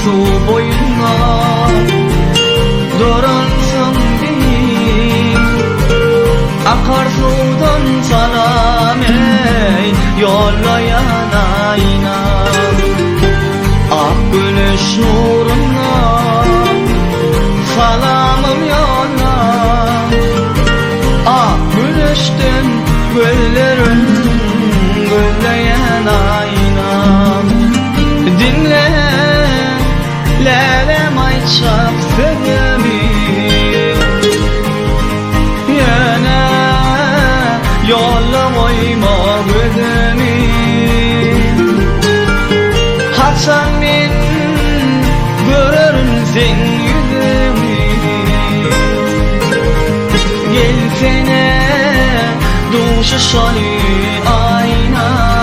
şu boyuna duransın benim akarsudan salam ey yollayan ayna ak güneş nuruna salamım yolla ak güneşten güllerin gülleyen aynam dinle lelem ayçak sevimi yana yolla oyma gözümü haçan men görürüm sen yüzümü gelsene duşa şali ayna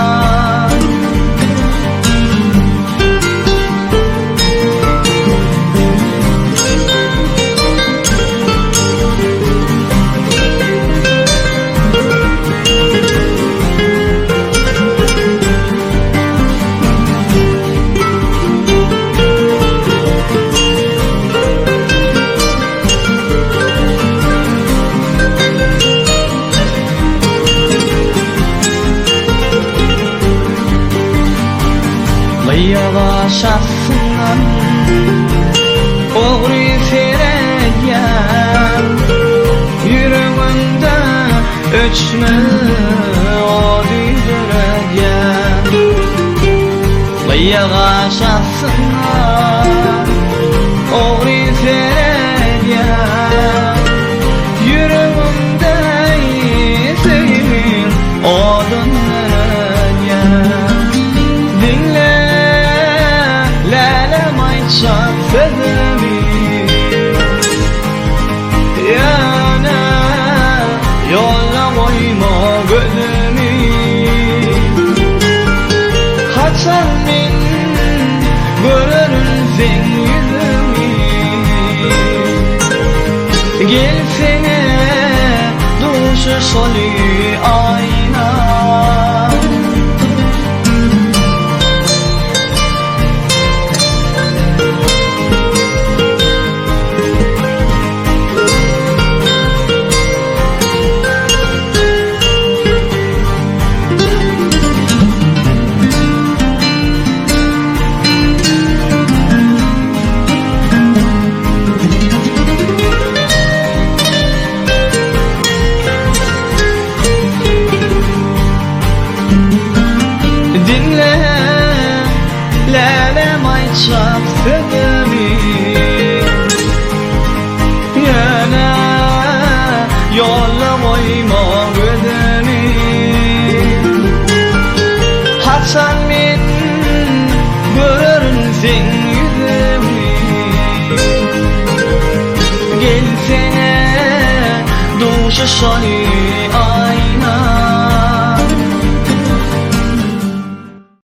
yavaş atsın oğri sereyem yüreğimde öçme o düzüreyem yavaş atsın oğri sereyem yüreğimde senin odun çak sevimi yana yolla oyma gözümü kaçan men görürüm sen yüzümü gelsene duşa şoli ayna çak sevimi yana yolla oyma gözümü haçan men görürüm sen yüzümü gelsene duşa şali